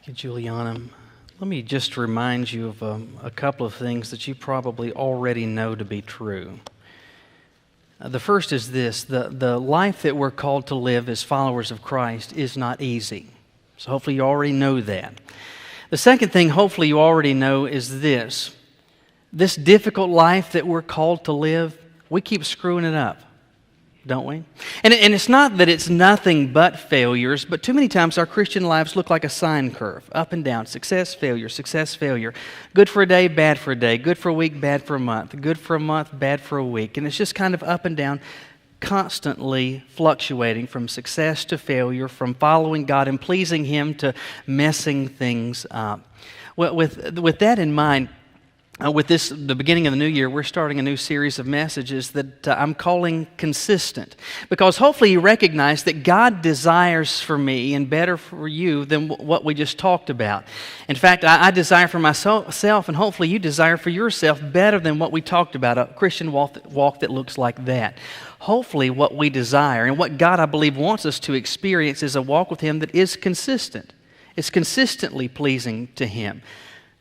Thank you, Juliana. Let me just remind you of a couple of things that you probably already know to be true. The first is this: the life that we're called to live as followers of Christ is not easy. So hopefully you already know that. The second thing hopefully you already know is this: this difficult life that we're called to live, we keep screwing it up, don't we? And it's not that it's nothing but failures, but too many times our Christian lives look like a sine curve, up and down, success, failure, good for a day, bad for a day, good for a week, bad for a month, good for a month, bad for a week. And it's just kind of up and down, constantly fluctuating from success to failure, from following God and pleasing Him to messing things up. Well, with that in mind, with the beginning of the new year, we're starting a new series of messages that I'm calling Consistent. Because hopefully you recognize that God desires for me and better for you than what we just talked about. In fact, I desire for myself, and hopefully you desire for yourself better than what we talked about, a Christian walk that looks like that. Hopefully what we desire and what God, I believe, wants us to experience is a walk with Him that is consistent. It's consistently pleasing to Him.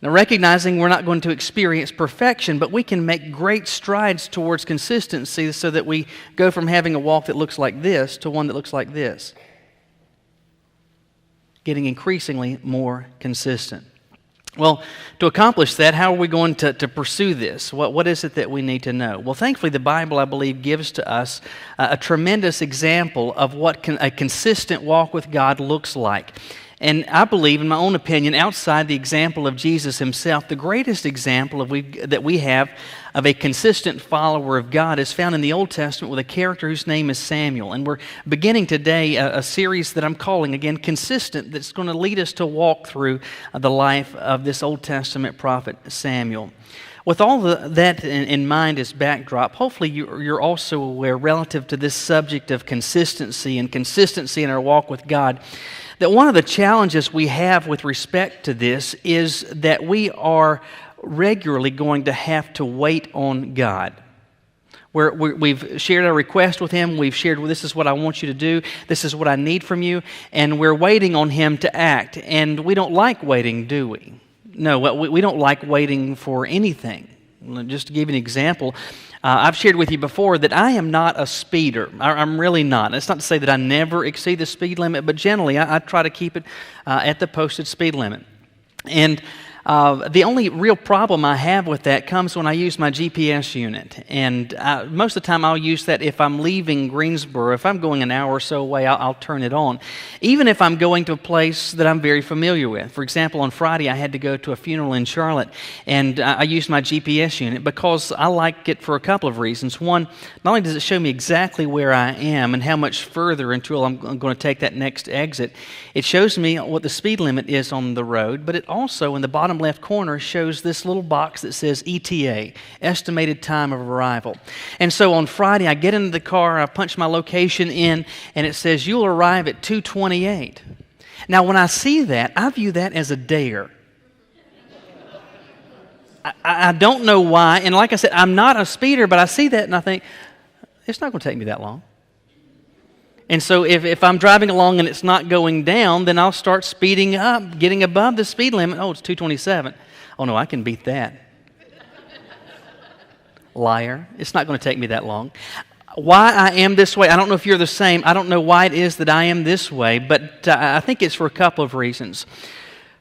Now, recognizing we're not going to experience perfection, but we can make great strides towards consistency so that we go from having a walk that looks like this to one that looks like this. Getting increasingly more consistent. Well, to accomplish that, how are we going to pursue this? What is it that we need to know? Well, thankfully, the Bible, I believe, gives to us a tremendous example of what a consistent walk with God looks like. And I believe, in my own opinion, outside the example of Jesus Himself, the greatest example that we have of a consistent follower of God is found in the Old Testament with a character whose name is Samuel. And we're beginning today a series that I'm calling, again, Consistent, that's going to lead us to walk through the life of this Old Testament prophet Samuel. With all that in mind as backdrop, hopefully you're also aware, relative to this subject of consistency and consistency in our walk with God, that one of the challenges we have with respect to this is that we are regularly going to have to wait on God. We've shared our request with Him. We've shared, well, this is what I want you to do. This is what I need from you. And we're waiting on Him to act. And we don't like waiting, do we? No, we don't like waiting for anything. Just to give you an example, I've shared with you before that I am not a speeder. I'm really not. That's not to say that I never exceed the speed limit, but generally I try to keep it at the posted speed limit. And the only real problem I have with that comes when I use my GPS unit. And most of the time I'll use that if I'm leaving Greensboro. If I'm going an hour or so away, I'll turn it on. Even if I'm going to a place that I'm very familiar with. For example, on Friday I had to go to a funeral in Charlotte, and I used my GPS unit because I like it for a couple of reasons. One, not only does it show me exactly where I am and how much further until I'm going to take that next exit, it shows me what the speed limit is on the road, but it also, in the bottom left corner, shows this little box that says ETA, estimated time of arrival. And so on Friday, I get into the car, I punch my location in, and it says, you'll arrive at 2:28. Now, when I see that, I view that as a dare. I don't know why, and like I said, I'm not a speeder, but I see that and I think, it's not going to take me that long. And so if I'm driving along and it's not going down, then I'll start speeding up, getting above the speed limit. Oh, it's 227. Oh, no, I can beat that. Liar. It's not going to take me that long. Why I am this way, I don't know if you're the same. I don't know why it is that I am this way, but I think it's for a couple of reasons.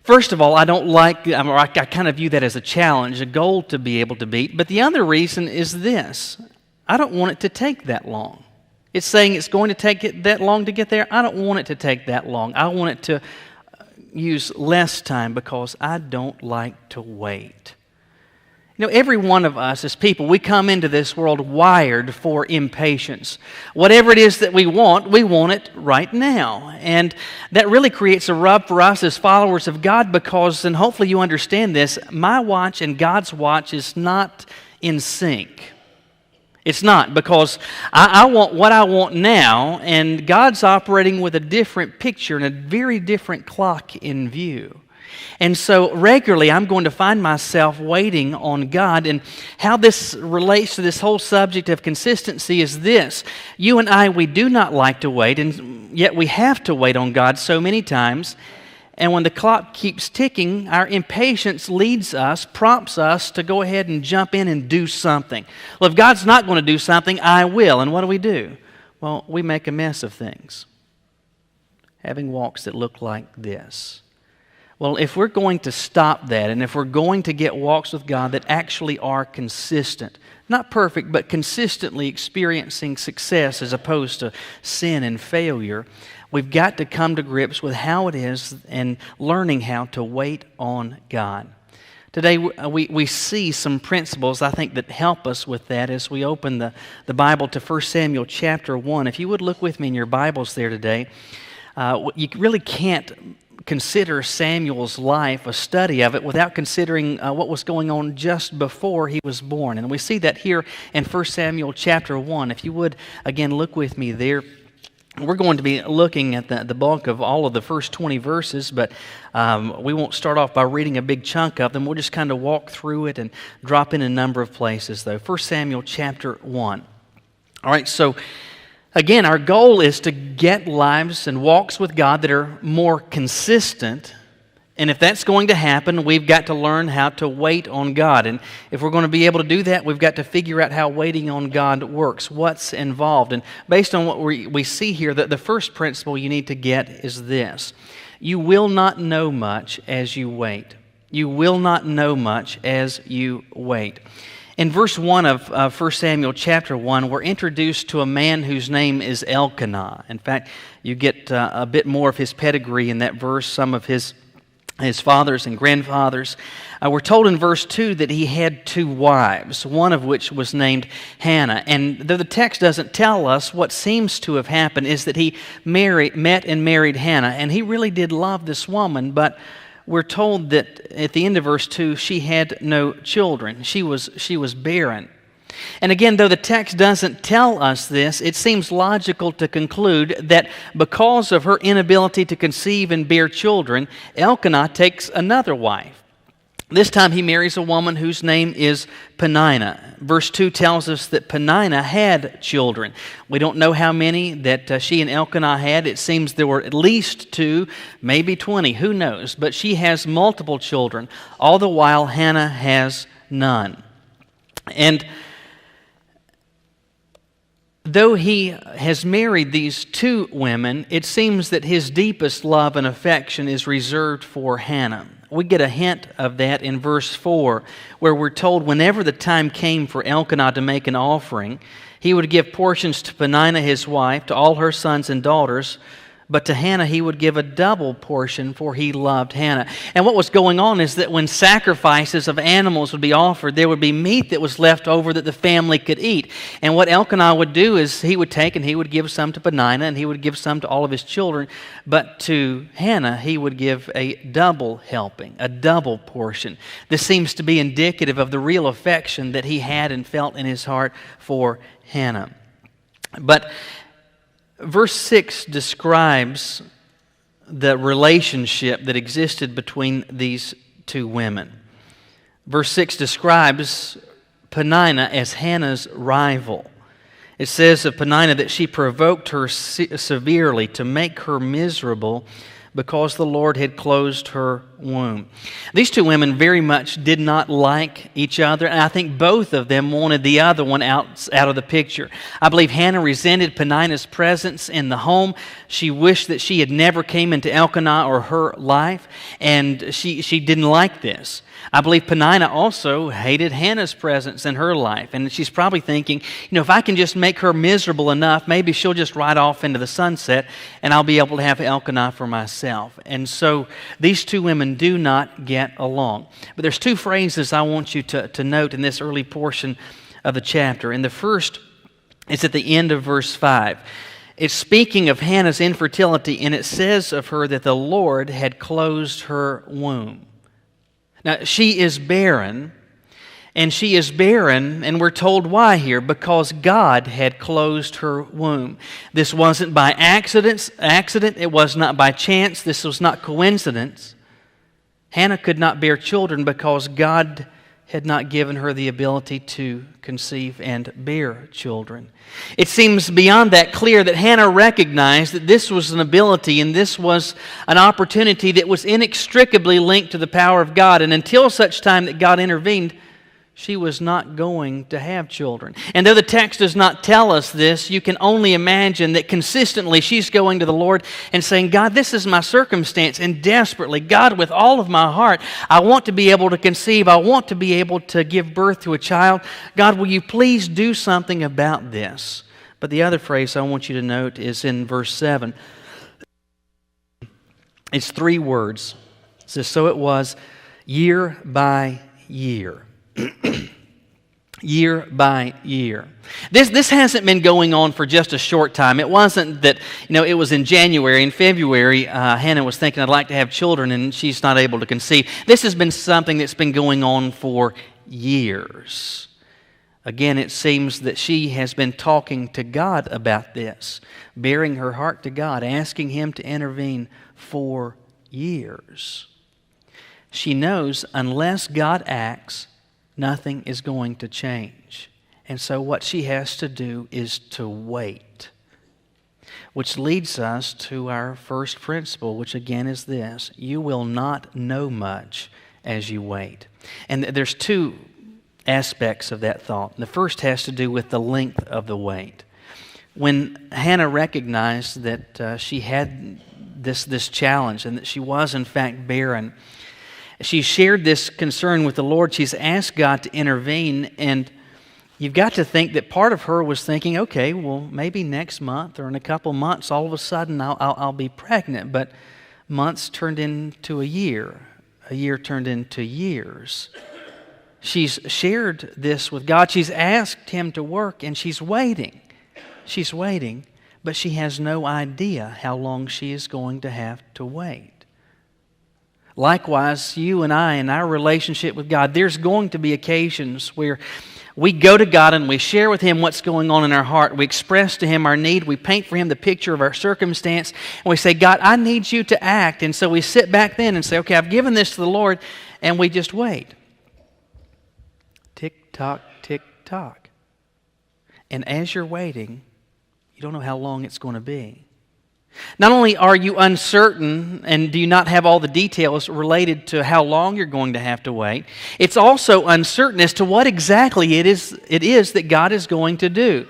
First of all, I don't like, or I kind of view that as a challenge, a goal to be able to beat. But the other reason is this: I don't want it to take that long. It's saying it's going to take it that long to get there. I don't want it to take that long. I want it to use less time because I don't like to wait. You know, every one of us as people, we come into this world wired for impatience. Whatever it is that we want it right now. And that really creates a rub for us as followers of God because, and hopefully you understand this, my watch and God's watch is not in sync. It's not, because I want what I want now, and God's operating with a different picture and a very different clock in view. And so regularly I'm going to find myself waiting on God. And how this relates to this whole subject of consistency is this: you and I, we do not like to wait, and yet we have to wait on God so many times. And when the clock keeps ticking, our impatience prompts us to go ahead and jump in and do something. Well, if God's not going to do something, I will. And what do? Well, we make a mess of things, having walks that look like this. Well, if we're going to stop that, and if we're going to get walks with God that actually are consistent, not perfect, but consistently experiencing success as opposed to sin and failure, we've got to come to grips with how it is and learning how to wait on God. Today, we see some principles, I think, that help us with that as we open the Bible to 1 Samuel chapter 1. If you would look with me in your Bibles there today, you really can't consider Samuel's life, a study of it, without considering what was going on just before he was born. And we see that here in 1 Samuel chapter 1. If you would, again, look with me there. We're going to be looking at the bulk of all of the first 20 verses, but we won't start off by reading a big chunk of them. We'll just kind of walk through it and drop in a number of places, though. 1 Samuel chapter 1. All right, so again, our goal is to get lives and walks with God that are more consistent. And if that's going to happen, we've got to learn how to wait on God. And if we're going to be able to do that, we've got to figure out how waiting on God works, what's involved. And based on what we see here, the first principle you need to get is this. You will not know much as you wait. You will not know much as you wait. In verse 1 of 1 Samuel chapter 1, we're introduced to a man whose name is Elkanah. In fact, you get a bit more of his pedigree in that verse, some of his fathers and grandfathers. We're told in verse 2 that he had 2 wives, one of which was named Hannah. And though the text doesn't tell us, what seems to have happened is that he met and married Hannah. And he really did love this woman, but we're told that at the end of verse 2, she had no children. She was barren. And again, though the text doesn't tell us this, it seems logical to conclude that because of her inability to conceive and bear children, Elkanah takes another wife. This time he marries a woman whose name is Peninnah. Verse 2 tells us that Peninnah had children. We don't know how many that she and Elkanah had. It seems there were at least 2, maybe 20, who knows. But she has multiple children, all the while Hannah has none. And though he has married these 2 women, it seems that his deepest love and affection is reserved for Hannah. We get a hint of that in verse 4, where we're told whenever the time came for Elkanah to make an offering, he would give portions to Peninnah his wife, to all her sons and daughters, but to Hannah he would give a double portion, for he loved Hannah. And what was going on is that when sacrifices of animals would be offered, there would be meat that was left over that the family could eat. And what Elkanah would do is he would take and he would give some to Peninnah, and he would give some to all of his children. But to Hannah he would give a double helping, a double portion. This seems to be indicative of the real affection that he had and felt in his heart for Hannah. But verse 6 describes the relationship that existed between these 2 women. Verse 6 describes Peninnah as Hannah's rival. It says of Peninnah that she provoked her severely to make her miserable because the Lord had closed her womb. These 2 women very much did not like each other, and I think both of them wanted the other one out of the picture. I believe Hannah resented Peninnah's presence in the home. She wished that she had never came into Elkanah or her life, and she didn't like this. I believe Peninnah also hated Hannah's presence in her life, and she's probably thinking, if I can just make her miserable enough, maybe she'll just ride off into the sunset, and I'll be able to have Elkanah for myself. And so these 2 women do not get along. But there's 2 phrases I want you to note in this early portion of the chapter. And the first is at the end of verse 5. It's speaking of Hannah's infertility, and it says of her that the Lord had closed her womb. Now, she is barren, and we're told why here, because God had closed her womb. This wasn't by accident, it was not by chance, this was not coincidence. Hannah could not bear children because God had not given her the ability to conceive and bear children. It seems beyond that clear that Hannah recognized that this was an ability and this was an opportunity that was inextricably linked to the power of God. And until such time that God intervened, she was not going to have children. And though the text does not tell us this, you can only imagine that consistently she's going to the Lord and saying, God, this is my circumstance, and desperately, God, with all of my heart, I want to be able to conceive. I want to be able to give birth to a child. God, will you please do something about this? But the other phrase I want you to note is in verse 7. It's 3 words. It says, so it was year by year. Year by year. This hasn't been going on for just a short time. It wasn't that, it was in January and February, Hannah was thinking, I'd like to have children, and she's not able to conceive. This has been something that's been going on for years. Again, it seems that she has been talking to God about this, bearing her heart to God, asking Him to intervene for years. She knows unless God acts, nothing is going to change. And so what she has to do is to wait. Which leads us to our first principle, which again is this: you will not know much as you wait. And there's 2 aspects of that thought. The first has to do with the length of the wait. When Hannah recognized that she had this challenge and that she was in fact barren, she shared this concern with the Lord. She's asked God to intervene, and you've got to think that part of her was thinking, okay, well, maybe next month or in a couple months, all of a sudden I'll be pregnant. But months turned into a year turned into years. She's shared this with God. She's asked Him to work, and she's waiting. She's waiting, but she has no idea how long she is going to have to wait. Likewise, you and I, in our relationship with God, there's going to be occasions where we go to God and we share with Him what's going on in our heart. We express to Him our need. We paint for Him the picture of our circumstance. And we say, God, I need you to act. And so we sit back then and say, okay, I've given this to the Lord. And we just wait. Tick-tock, tick-tock. And as you're waiting, you don't know how long it's going to be. Not only are you uncertain and do you not have all the details related to how long you're going to have to wait, it's also uncertain as to what exactly it is that God is going to do.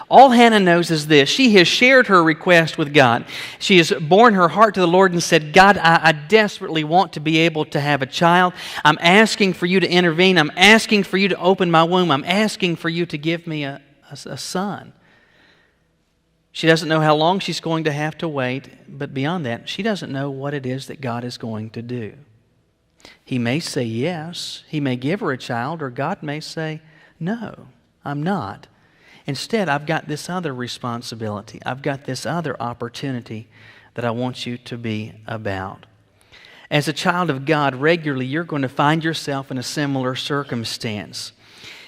All Hannah knows is this: she has shared her request with God. She has borne her heart to the Lord and said, God, I desperately want to be able to have a child. I'm asking for you to intervene. I'm asking for you to open my womb. I'm asking for you to give me a son. She doesn't know how long she's going to have to wait, but beyond that, she doesn't know what it is that God is going to do. He may say yes, He may give her a child, or God may say, no, I'm not. Instead, I've got this other responsibility. I've got this other opportunity that I want you to be about. As a child of God, regularly you're going to find yourself in a similar circumstance.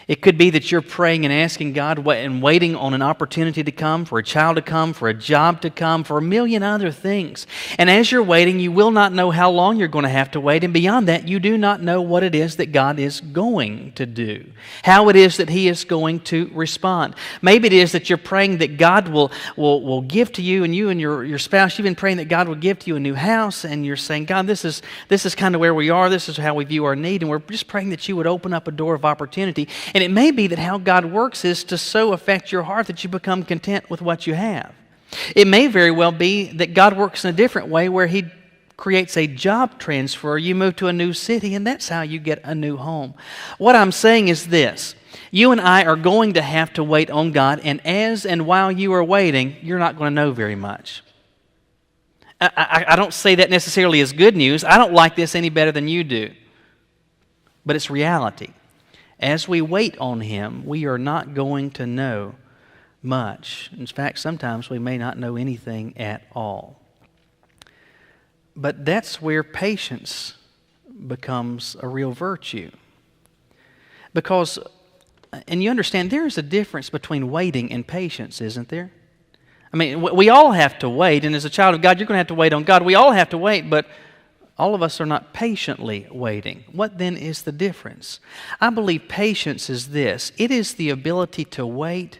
It could be that you're praying and asking God and waiting on an opportunity to come, for a child to come, for a job to come, for a million other things. And as you're waiting, you will not know how long you're going to have to wait. And beyond that, you do not know what it is that God is going to do, how it is that He is going to respond. Maybe it is that you're praying that God will give to you, and you and your spouse, you've been praying that God will give to you a new house, and you're saying, God, this is kind of where we are. This is how we view our need, and we're just praying that you would open up a door of opportunity. And it may be that how God works is to so affect your heart that you become content with what you have. It may very well be that God works in a different way, where He creates a job transfer. You move to a new city, and that's how you get a new home. What I'm saying is this: you and I are going to have to wait on God, and as and while you are waiting, you're not going to know very much. I don't say that necessarily as good news. I don't like this any better than you do. But it's reality. As we wait on Him, we are not going to know much. In fact, sometimes we may not know anything at all. But that's where patience becomes a real virtue. Because, and you understand, there is a difference between waiting and patience, isn't there? I mean, we all have to wait, and as a child of God, you're going to have to wait on God. We all have to wait, but All of us are not patiently waiting. What then is the difference? I believe patience is this. It is the ability to wait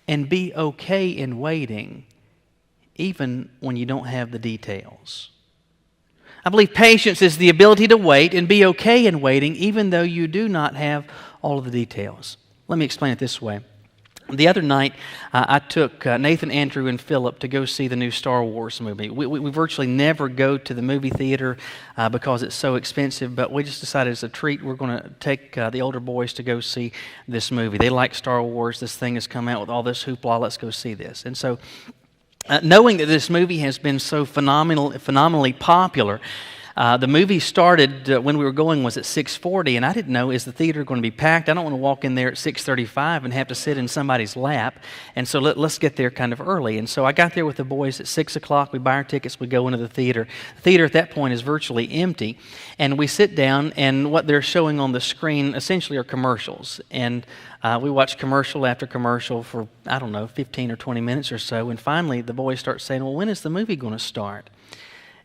and be okay in waiting, even when you don't have the details. I believe patience is the ability to wait and be okay in waiting, even though you do not have all of the details. Let me explain it this way. The other night, I took Nathan, Andrew, and Philip to go see the new Star Wars movie. We virtually never go to the movie theater because it's so expensive, but we just decided as a treat we're going to take the older boys to go see this movie. They like Star Wars. This thing has come out with all this hoopla. Let's go see this. And so, knowing that this movie has been so phenomenally popular, the movie started when we were going was at 6:40, and I didn't know, is the theater going to be packed? I don't want to walk in there at 6:35 and have to sit in somebody's lap, and so let's get there kind of early. And so I got there with the boys at 6 o'clock. We buy our tickets, we go into the theater. The theater at that point is virtually empty, and we sit down, and what they're showing on the screen essentially are commercials. And we watch commercial after commercial for, 15 or 20 minutes or so, and finally the boys start saying, well, when is the movie going to start?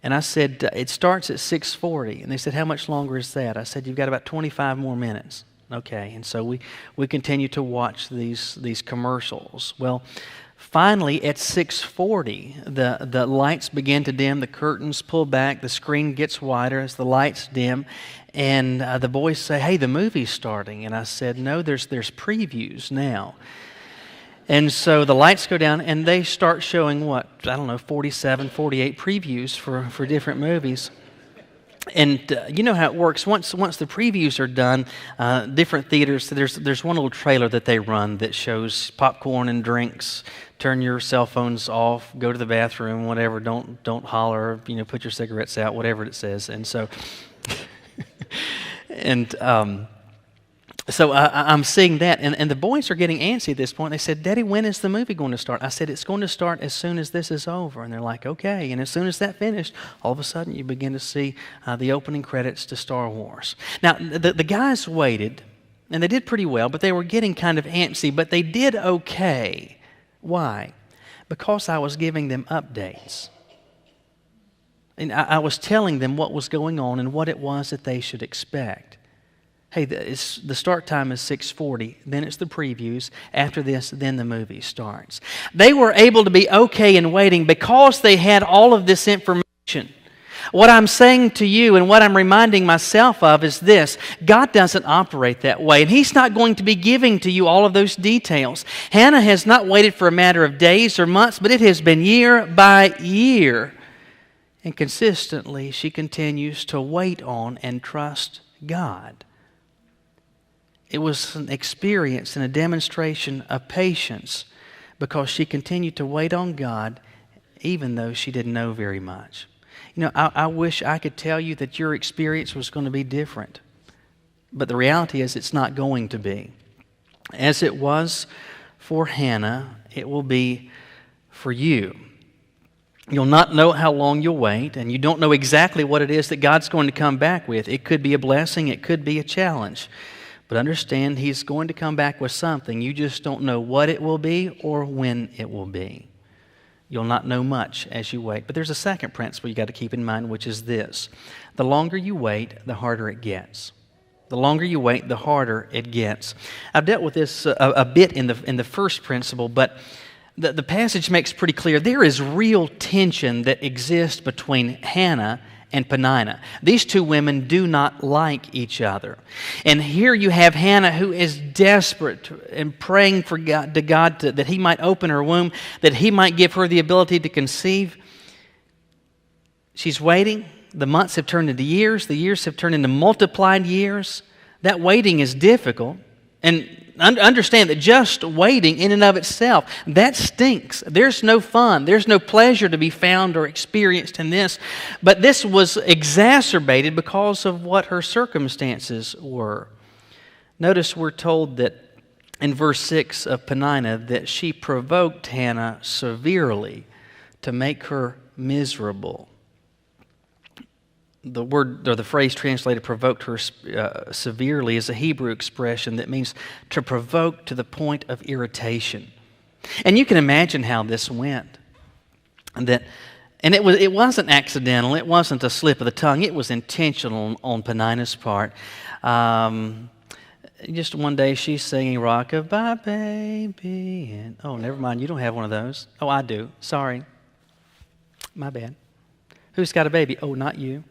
And I said, it starts at 6:40. And they said, how much longer is that? I said, you've got about 25 more minutes. Okay, and so we continue to watch these commercials. Well, finally at 6:40, the lights begin to dim, the curtains pull back, the screen gets wider as the lights dim, and the boys say, hey, the movie's starting. And I said, no, there's previews now. And so the lights go down, and they start showing 47, 48 previews for different movies. And you know how it works. Once the previews are done, different theaters, there's one little trailer that they run that shows popcorn and drinks. Turn your cell phones off, go to the bathroom, whatever. Don't holler. Put your cigarettes out, whatever it says. And so, So I'm seeing that, and the boys are getting antsy at this point. They said, Daddy, when is the movie going to start? I said, it's going to start as soon as this is over. And they're like, okay. And as soon as that finished, all of a sudden you begin to see the opening credits to Star Wars. Now, the guys waited, and they did pretty well, but they were getting kind of antsy, but they did okay. Why? Because I was giving them updates. And I was telling them what was going on and what it was that they should expect. Hey, the start time is 6:40, then it's the previews. After this, then the movie starts. They were able to be okay in waiting because they had all of this information. What I'm saying to you and what I'm reminding myself of is this: God doesn't operate that way, and He's not going to be giving to you all of those details. Hannah has not waited for a matter of days or months, but it has been year by year. And consistently, she continues to wait on and trust God. It was an experience and a demonstration of patience because she continued to wait on God even though she didn't know very much. I wish I could tell you that your experience was going to be different, but the reality is it's not going to be. As it was for Hannah, it will be for you. You'll not know how long you'll wait, and you don't know exactly what it is that God's going to come back with. It could be a blessing, it could be a challenge. But understand, He's going to come back with something. You just don't know what it will be or when it will be. You'll not know much as you wait. But there's a second principle you got to keep in mind, which is this: the longer you wait, the harder it gets. The longer you wait, the harder it gets. I've dealt with this a bit in the first principle, but the passage makes pretty clear there is real tension that exists between Hannah and Peninnah. These two women do not like each other. And here you have Hannah, who is desperate and praying for God, that He might open her womb, that He might give her the ability to conceive. She's waiting. The months have turned into years. The years have turned into multiplied years. That waiting is difficult. And understand that just waiting in and of itself, that stinks. There's no fun. There's no pleasure to be found or experienced in this. But this was exacerbated because of what her circumstances were. Notice we're told that in verse 6 of Peninnah that she provoked Hannah severely to make her miserable. The word or the phrase translated provoked her severely is a Hebrew expression that means to provoke to the point of irritation. And you can imagine how this went. That And it wasn't accidental. It wasn't a slip of the tongue. It was intentional on Penina's part. Just one day she's singing "Rock-a-bye Baby," and oh, never mind, you don't have one of those. Oh, I do. Sorry. My bad. Who's got a baby? Oh, not you.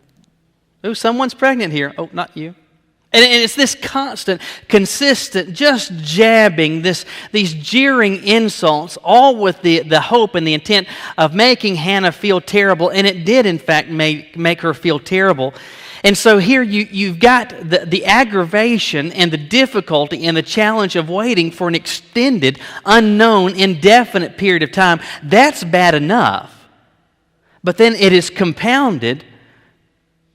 Oh, someone's pregnant here. Oh, not you. And it's this constant, consistent, just jabbing, these jeering insults, all with the hope and the intent of making Hannah feel terrible. And it did, in fact, make her feel terrible. And so here you've got the aggravation and the difficulty and the challenge of waiting for an extended, unknown, indefinite period of time. That's bad enough. But then it is compounded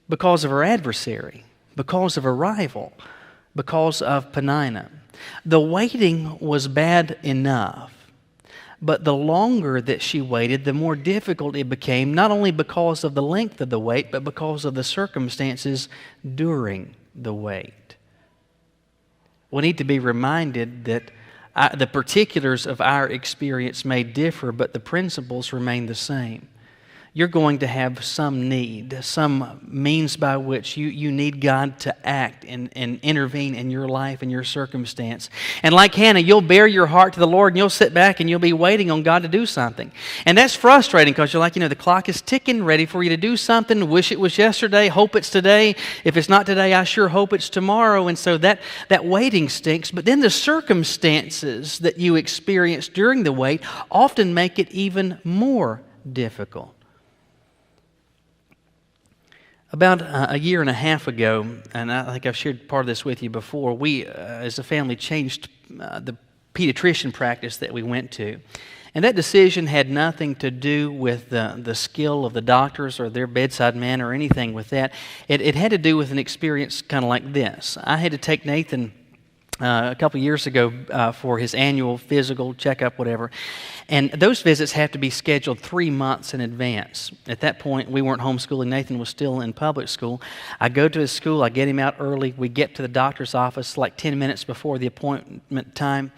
because of her adversary, because of her rival, because of Penina. The waiting was bad enough, but the longer that she waited, the more difficult it became, not only because of the length of the wait, but because of the circumstances during the wait. We need to be reminded that the particulars of our experience may differ, but the principles remain the same. You're going to have some need, some means by which you need God to act and intervene in your life and your circumstance. And like Hannah, you'll bear your heart to the Lord and you'll sit back and you'll be waiting on God to do something. And that's frustrating because you're like, the clock is ticking, ready for you to do something. Wish it was yesterday, hope it's today. If it's not today, I sure hope it's tomorrow. And so that waiting stinks. But then the circumstances that you experience during the wait often make it even more difficult. About a year and a half ago, and I think I've shared part of this with you before, we as a family changed the pediatrician practice that we went to. And that decision had nothing to do with the skill of the doctors or their bedside manner or anything with that. It had to do with an experience kind of like this. I had to take Nathan a couple of years ago for his annual physical checkup, whatever. And those visits have to be scheduled 3 months in advance. At that point, we weren't homeschooling. Nathan was still in public school. I go to his school. I get him out early. We get to the doctor's office like 10 minutes before the appointment time.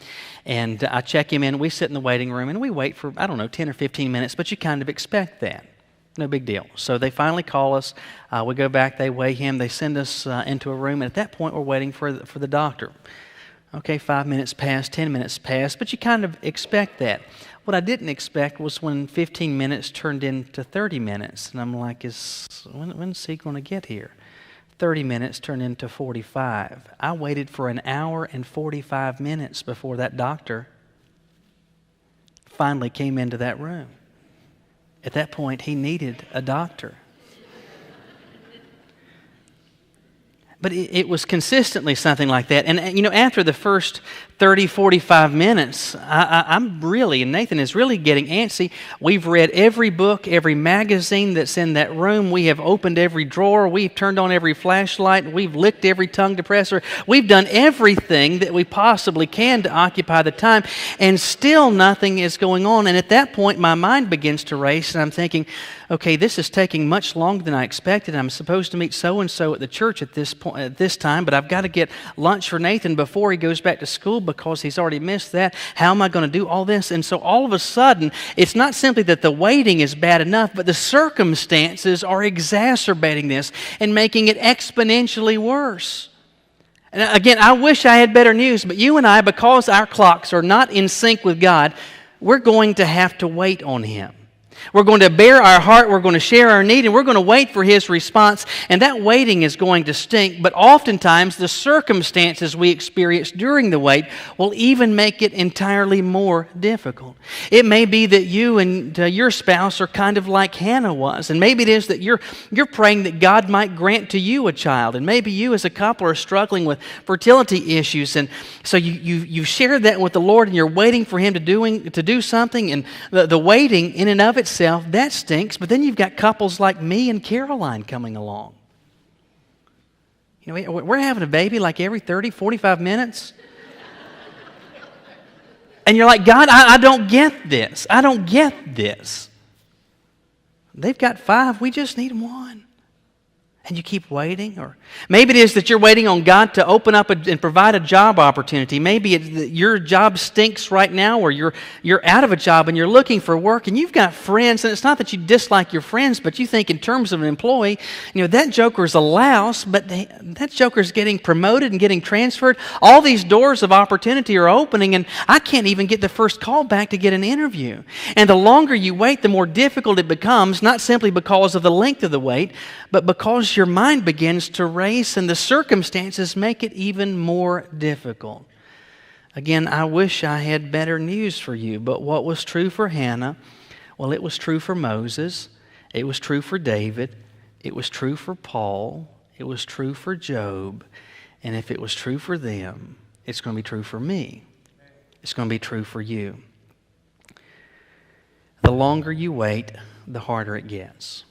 And I check him in. We sit in the waiting room, and we wait for, 10 or 15 minutes, but you kind of expect that. No big deal. So they finally call us. We go back. They weigh him. They send us into a room. And at that point, we're waiting for the doctor. Okay, 5 minutes pass, 10 minutes pass, but you kind of expect that. What I didn't expect was when 15 minutes turned into 30 minutes. And I'm like, when's he going to get here? 30 minutes turned into 45. I waited for an hour and 45 minutes before that doctor finally came into that room. At that point, he needed a doctor. But it was consistently something like that. And, after the first 30, 45 minutes, I'm really, and Nathan is really getting antsy. We've read every book, every magazine that's in that room. We have opened every drawer. We've turned on every flashlight. We've licked every tongue depressor. We've done everything that we possibly can to occupy the time. And still nothing is going on. And at that point, my mind begins to race. And I'm thinking, okay, this is taking much longer than I expected. I'm supposed to meet so-and-so at the church at this time, but I've got to get lunch for Nathan before he goes back to school because he's already missed that. How am I going to do all this? And so all of a sudden, it's not simply that the waiting is bad enough, but the circumstances are exacerbating this and making it exponentially worse. And again, I wish I had better news, but you and I, because our clocks are not in sync with God, we're going to have to wait on Him. We're going to bare our heart, we're going to share our need, and we're going to wait for His response. And that waiting is going to stink, but oftentimes the circumstances we experience during the wait will even make it entirely more difficult. It may be that you and your spouse are kind of like Hannah was, and maybe it is that you're praying that God might grant to you a child, and maybe you as a couple are struggling with fertility issues, and so you share that with the Lord, and you're waiting for Him to do something, and the waiting in and of itself, that stinks. But then you've got couples like me and Caroline coming along. We're having a baby like every 30, 45 minutes. And you're like, God, I don't get this. I don't get this. They've got 5. We just need 1. and you keep waiting? Or maybe it is that you're waiting on God to open up and provide a job opportunity. Maybe it's that your job stinks right now, or you're out of a job and you're looking for work, and you've got friends, and it's not that you dislike your friends, but you think in terms of an employee, that joker's a louse, but that joker's getting promoted and getting transferred. All these doors of opportunity are opening, and I can't even get the first call back to get an interview. And the longer you wait, the more difficult it becomes, not simply because of the length of the wait, but because your mind begins to race and the circumstances make it even more difficult. Again, I wish I had better news for you, but what was true for Hannah, well, it was true for Moses, it was true for David, it was true for Paul, it was true for Job, and if it was true for them, it's going to be true for me. It's going to be true for you. The longer you wait, the harder it gets.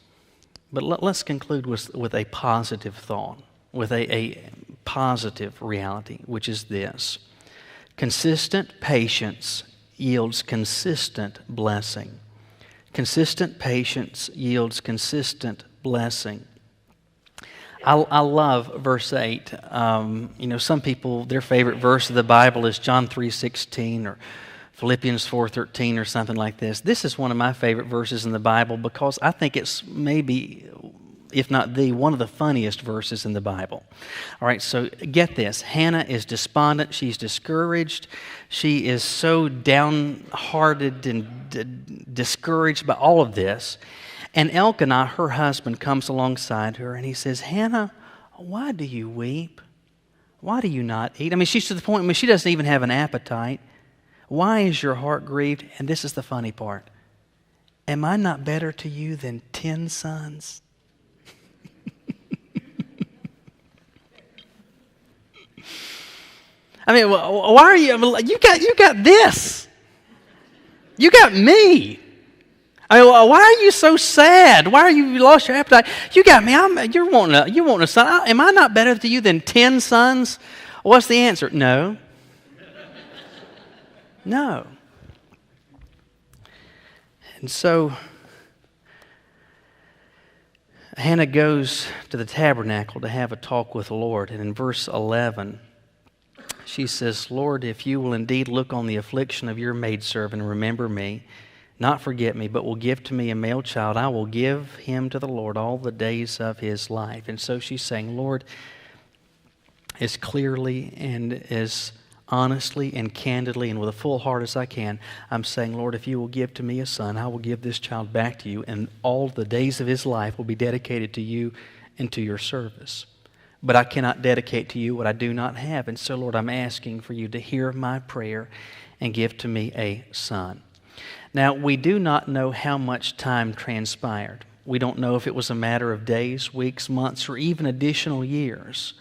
But let's conclude with a positive thought, with a positive reality, which is this. Consistent patience yields consistent blessing. Consistent patience yields consistent blessing. I love verse 8. Some people, their favorite verse of the Bible is John 3:16 or Philippians 4:13 or something like this. This is one of my favorite verses in the Bible because I think it's maybe, if not one of the funniest verses in the Bible. All right, so get this. Hannah is despondent. She's discouraged. She is so downhearted and discouraged by all of this. And Elkanah, her husband, comes alongside her and he says, Hannah, why do you weep? Why do you not eat? I mean, she's to the point where she doesn't even have an appetite. Why is your heart grieved? And this is the funny part. Am I not better to you than 10 sons? I mean, why are you? You got this. You got me. I mean, why are you so sad? Why are you lost your appetite? You got me. You're wanting a son. Am I not better to you than 10 sons? What's the answer? No. No. And so Hannah goes to the tabernacle to have a talk with the Lord. And in verse 11, she says, Lord, if you will indeed look on the affliction of your maidservant and remember me, not forget me, but will give to me a male child, I will give him to the Lord all the days of his life. And so she's saying, Lord, as clearly and as honestly and candidly and with a full heart as I can, I'm saying, Lord, if you will give to me a son, I will give this child back to you, and all the days of his life will be dedicated to you and to your service. But I cannot dedicate to you what I do not have. And so, Lord, I'm asking for you to hear my prayer and give to me a son. Now, we do not know how much time transpired. We don't know if it was a matter of days, weeks, months, or even additional years.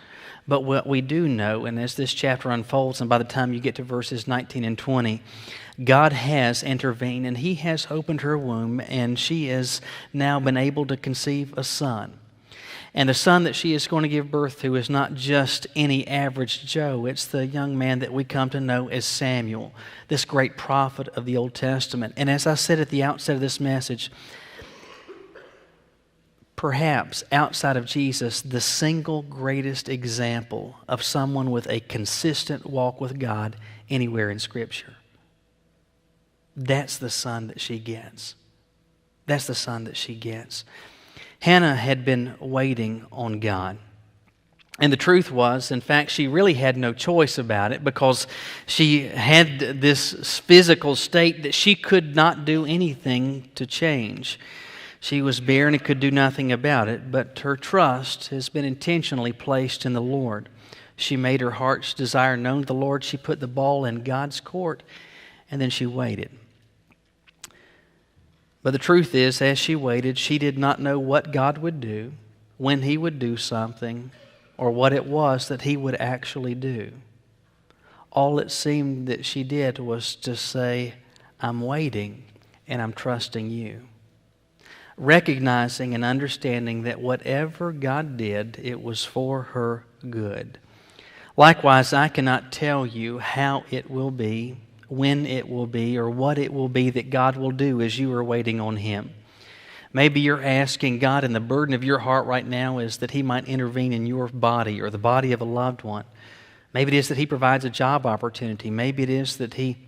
But what we do know, and as this chapter unfolds, and by the time you get to verses 19 and 20, God has intervened, and He has opened her womb, and she has now been able to conceive a son. And the son that she is going to give birth to is not just any average Joe. It's the young man that we come to know as Samuel, this great prophet of the Old Testament. And as I said at the outset of this message, perhaps outside of Jesus, the single greatest example of someone with a consistent walk with God anywhere in Scripture. That's the son that she gets. That's the son that she gets. Hannah had been waiting on God. And the truth was, in fact, she really had no choice about it because she had this physical state that she could not do anything to change. She was barren and could do nothing about it, but her trust has been intentionally placed in the Lord. She made her heart's desire known to the Lord. She put the ball in God's court, and then she waited. But the truth is, as she waited, she did not know what God would do, when He would do something, or what it was that He would actually do. All it seemed that she did was to say, I'm waiting and I'm trusting you. Recognizing and understanding that whatever God did, it was for her good. Likewise, I cannot tell you how it will be, when it will be, or what it will be that God will do as you are waiting on Him. Maybe you're asking God, and the burden of your heart right now is that He might intervene in your body or the body of a loved one. Maybe it is that He provides a job opportunity. Maybe it is that He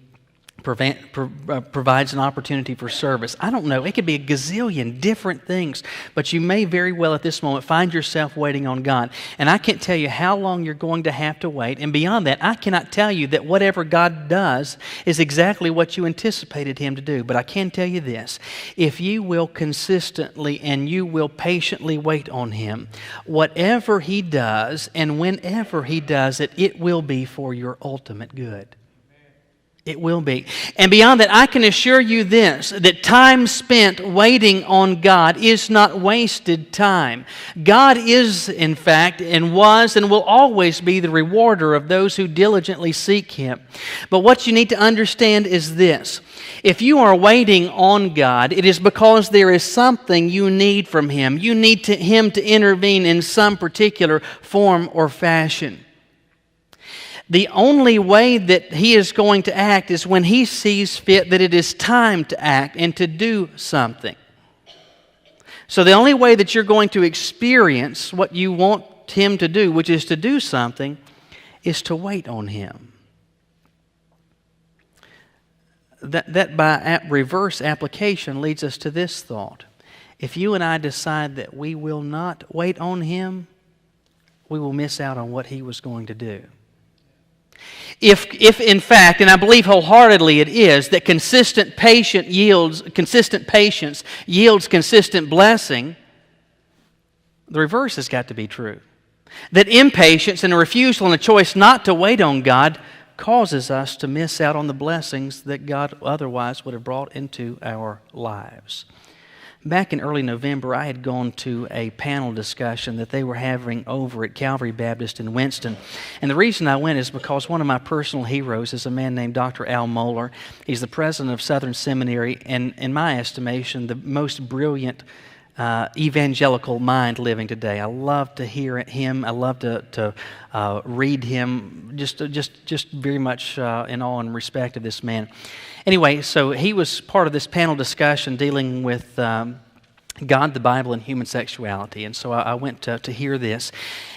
provides an opportunity for service. I don't know. It could be a gazillion different things, but you may very well at this moment find yourself waiting on God. And I can't tell you how long you're going to have to wait. And beyond that, I cannot tell you that whatever God does is exactly what you anticipated Him to do. But I can tell you this: if you will consistently and you will patiently wait on Him, whatever He does and whenever He does it, it will be for your ultimate good. It will be. And beyond that, I can assure you this, that time spent waiting on God is not wasted time. God is, in fact, and was and will always be the rewarder of those who diligently seek Him. But what you need to understand is this: if you are waiting on God, it is because there is something you need from Him. You need Him to intervene in some particular form or fashion. The only way that He is going to act is when He sees fit that it is time to act and to do something. So the only way that you're going to experience what you want Him to do, which is to do something, is to wait on Him. That by reverse application leads us to this thought. If you and I decide that we will not wait on Him, we will miss out on what He was going to do. If in fact, and I believe wholeheartedly it is, that consistent patience yields consistent blessing, the reverse has got to be true. That impatience and a refusal and a choice not to wait on God causes us to miss out on the blessings that God otherwise would have brought into our lives. Back in early November, I had gone to a panel discussion that they were having over at Calvary Baptist in Winston. And the reason I went is because one of my personal heroes is a man named Dr. Al Mohler. He's the president of Southern Seminary, and in my estimation, the most brilliant evangelical mind living today. I love to hear him. I love to read him. Just very much in awe and respect of this man. Anyway, so he was part of this panel discussion dealing with God, the Bible, and human sexuality. And so I went to hear this.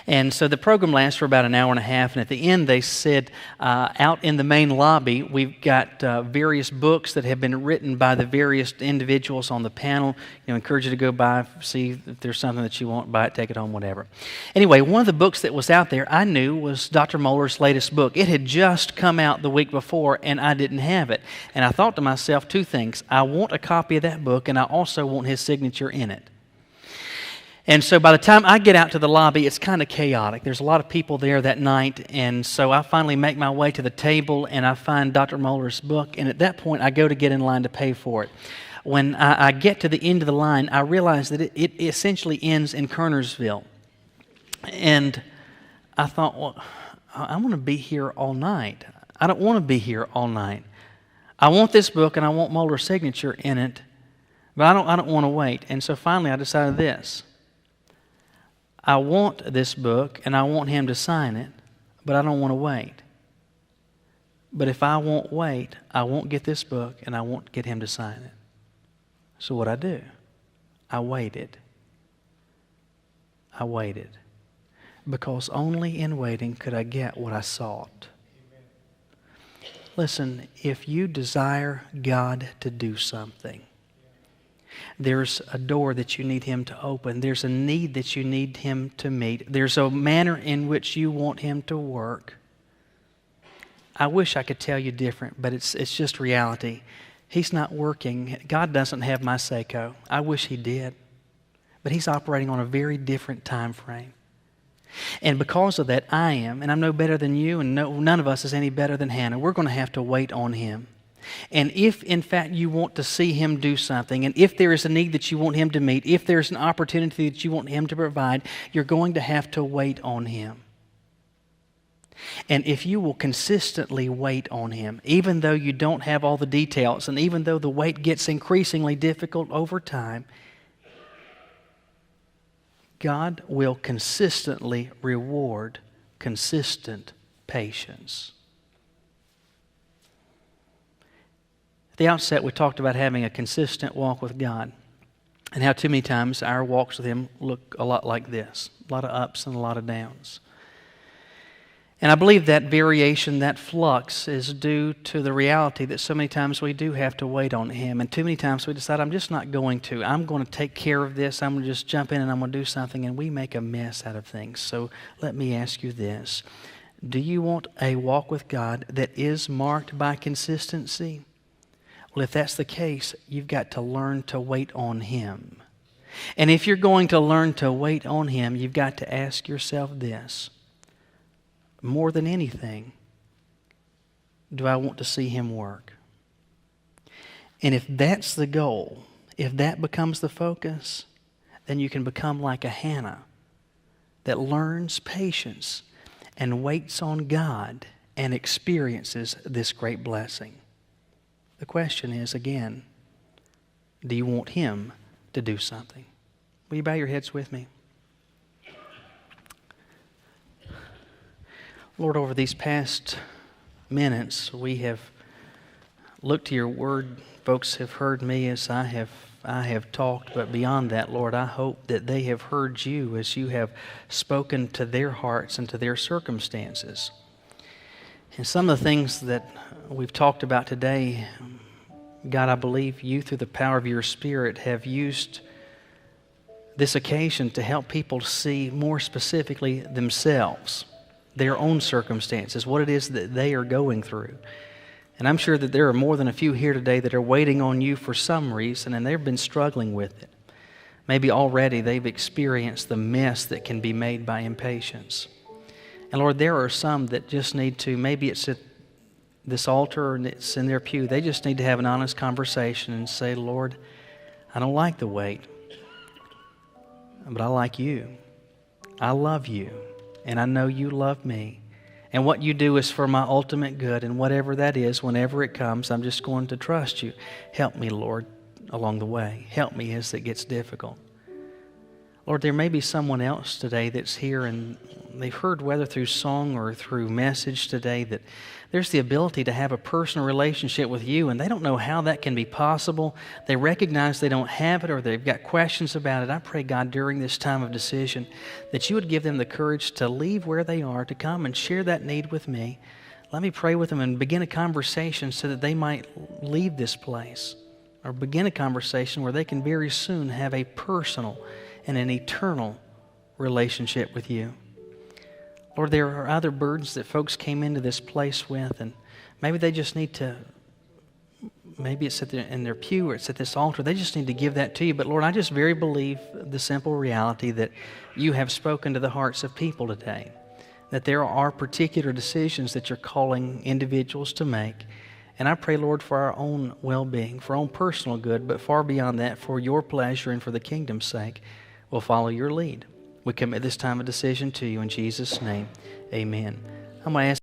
And so the program lasts for about an hour and a half. And at the end, they said, out in the main lobby, we've got various books that have been written by the various individuals on the panel. You know, encourage you to go by, see if there's something that you want, buy it, take it home, whatever. Anyway, one of the books that was out there I knew was Dr. Mohler's latest book. It had just come out the week before, and I didn't have it. And I thought to myself two things. I want a copy of that book, and I also want his signature in it. And so by the time I get out to the lobby, it's kind of chaotic. There's a lot of people there that night, and so I finally make my way to the table, and I find Dr. Mohler's book, and at that point, I go to get in line to pay for it. When I get to the end of the line, I realize that it essentially ends in Kernersville. And I thought, well, I want to be here all night. I don't want to be here all night. I want this book, and I want Mohler's signature in it, but I don't want to wait. And so finally, I decided this. I want this book, and I want him to sign it, but I don't want to wait. But if I won't wait, I won't get this book, and I won't get him to sign it. So what I do? I waited. I waited. Because only in waiting could I get what I sought. Listen, if you desire God to do something, there's a door that you need Him to open. There's a need that you need Him to meet. There's a manner in which you want Him to work. I wish I could tell you different, but it's just reality. He's not working. God doesn't have my Seiko. I wish He did. But He's operating on a very different time frame. And because of that, I am, and I'm no better than you, and none of us is any better than Hannah. We're going to have to wait on Him. And if, in fact, you want to see Him do something, and if there is a need that you want Him to meet, if there's an opportunity that you want Him to provide, you're going to have to wait on Him. And if you will consistently wait on Him, even though you don't have all the details, and even though the wait gets increasingly difficult over time, God will consistently reward consistent patience. At the outset, we talked about having a consistent walk with God. And how too many times our walks with Him look a lot like this. A lot of ups and a lot of downs. And I believe that variation, that flux, is due to the reality that so many times we do have to wait on Him. And too many times we decide, I'm just not going to. I'm going to take care of this. I'm going to just jump in and I'm going to do something. And we make a mess out of things. So let me ask you this. Do you want a walk with God that is marked by consistency? Well, if that's the case, you've got to learn to wait on Him. And if you're going to learn to wait on Him, you've got to ask yourself this. More than anything, do I want to see Him work? And if that's the goal, if that becomes the focus, then you can become like a Hannah that learns patience and waits on God and experiences this great blessing. The question is, again, do you want Him to do something? Will you bow your heads with me? Lord, over these past minutes, we have looked to your word. Folks have heard me as I have talked, but beyond that, Lord, I hope that they have heard you as you have spoken to their hearts and to their circumstances. And some of the things that we've talked about today, God, I believe you, through the power of your Spirit, have used this occasion to help people see more specifically themselves, their own circumstances, what it is that they are going through. And I'm sure that there are more than a few here today that are waiting on you for some reason, and they've been struggling with it. Maybe already they've experienced the mess that can be made by impatience. And Lord, there are some that just need to, maybe it's at this altar and it's in their pew, they just need to have an honest conversation and say, Lord, I don't like the wait, but I like you. I love you. And I know you love me. And what you do is for my ultimate good. And whatever that is, whenever it comes, I'm just going to trust you. Help me, Lord, along the way. Help me as it gets difficult. Lord, there may be someone else today that's here and they've heard, whether through song or through message today, that there's the ability to have a personal relationship with you, and they don't know how that can be possible. They recognize they don't have it, or they've got questions about it. I pray, God, during this time of decision, that you would give them the courage to leave where they are, to come and share that need with me. Let me pray with them and begin a conversation so that they might leave this place, or begin a conversation where they can very soon have a personal and an eternal relationship with you. Lord, there are other burdens that folks came into this place with, and maybe they just need to, maybe it's in their pew or it's at this altar, they just need to give that to you. But Lord, I just very believe the simple reality that you have spoken to the hearts of people today, that there are particular decisions that you're calling individuals to make. And I pray, Lord, for our own well-being, for our own personal good, but far beyond that, for your pleasure and for the kingdom's sake, we'll follow your lead. We commit this time of decision to you in Jesus' name. Amen. I'm going to ask